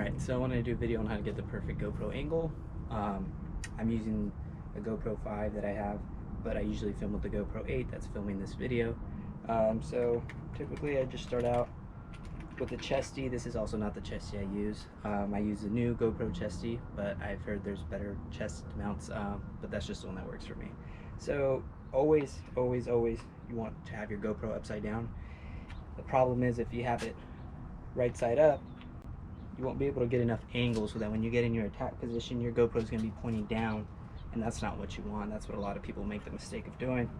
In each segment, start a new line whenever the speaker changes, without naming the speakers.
Alright, so I wanted to do a video on how to get the perfect GoPro angle. I'm using a GoPro 5 that I have, but I usually film with the GoPro 8 that's filming this video. So typically I just start out with the chesty. This is also not the chesty I use. I use the new GoPro chesty, but I've heard there's better chest mounts, but that's just the one that works for me. So always you want to have your GoPro upside down. The problem is if you have it right side up, you won't be able to get enough angle so that when you get in your attack position, your GoPro is going to be pointing down, and that's not what you want. That's what a lot of people make the mistake of doing.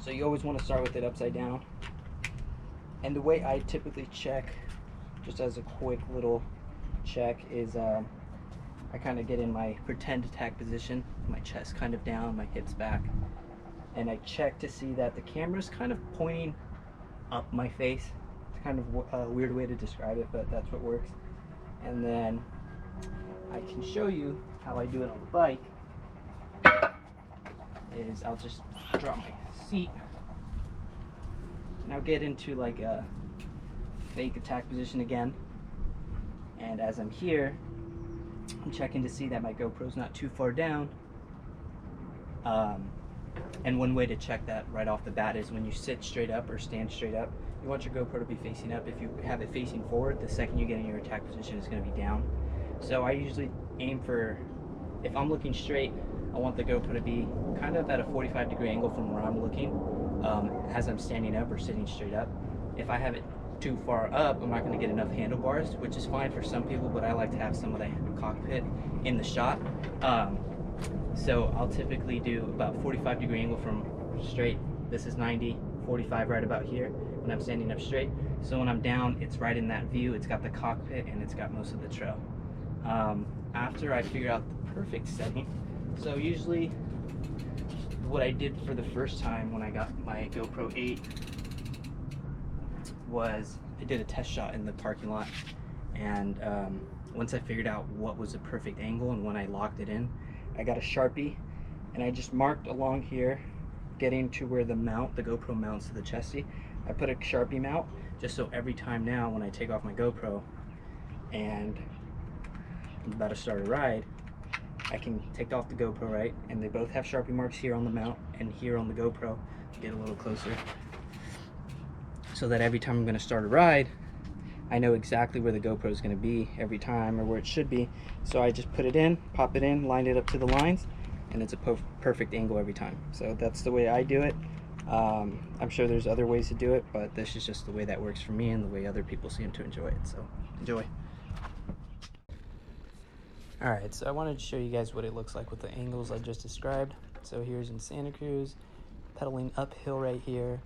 So you always want to start with it upside down. And the way I typically check, just as a quick little check, is I kind of get in my pretend attack position, my chest kind of down, my hips back, and I check to see that the camera's kind of pointing up my face. It's kind of a weird way to describe it, but that's what works. And then I can show you how I do it on the bike. Is I'll just drop my seat and I'll get into like a fake attack position again, and as I'm here, I'm checking to see that my GoPro's not too far down. And one way to check that right off the bat is when you sit straight up or stand straight up, you want your GoPro to be facing up. If you have it facing forward, the second you get in your attack position, it's going to be down. So I usually aim for, if I'm looking straight, I want the GoPro to be kind of at a 45-degree angle from where I'm looking as I'm standing up or sitting straight up. If I have it too far up, I'm not going to get enough handlebars, which is fine for some people, but I like to have some of the cockpit in the shot. So I'll typically do about 45-degree angle from straight. This is 90, 45 right about here when I'm standing up straight. So when I'm down, it's right in that view. It's got the cockpit and it's got most of the trail. After I figure out the perfect setting, so usually what I did for the first time when I got my GoPro 8 was I did a test shot in the parking lot, and once I figured out what was the perfect angle and when I locked it in, I got a Sharpie and I just marked along here, getting to where the mount, the GoPro mounts to the chesty. I put a Sharpie mount just so every time now when I take off my GoPro and I'm about to start a ride, I can take off the GoPro, right? And they both have Sharpie marks here on the mount and here on the GoPro. Get a little closer. So that every time I'm going to start a ride, I know exactly where the GoPro is going to be every time, or where it should be. So I just put it in, pop it in, line it up to the lines, and it's a perfect angle every time. So that's the way I do it. I'm sure there's other ways to do it, but this is just the way that works for me and the way other people seem to enjoy it. So enjoy. Alright, so I wanted to show you guys what it looks like with the angles I just described. So here's in Santa Cruz, pedaling uphill right here.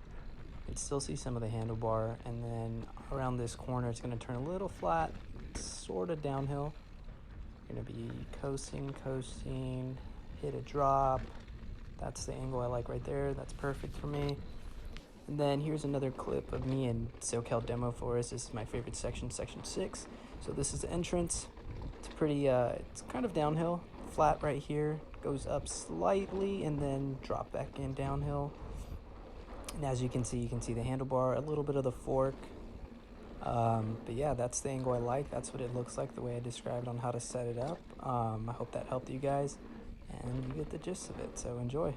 You can still see some of the handlebar, and then around this corner it's going to turn a little flat, sort of downhill. You're going to be coasting, hit a drop. That's the angle I like right there. That's perfect for me. And then here's another clip of me in SoCal Demo Forest. This is my favorite section, section 6. So this is the entrance. It's pretty, it's kind of downhill, flat right here, goes up slightly and then drop back in downhill. And as you can see the handlebar, a little bit of the fork. But yeah, that's the angle I like. That's what it looks like, the way I described on how to set it up. I hope that helped you guys, and you get the gist of it, so enjoy.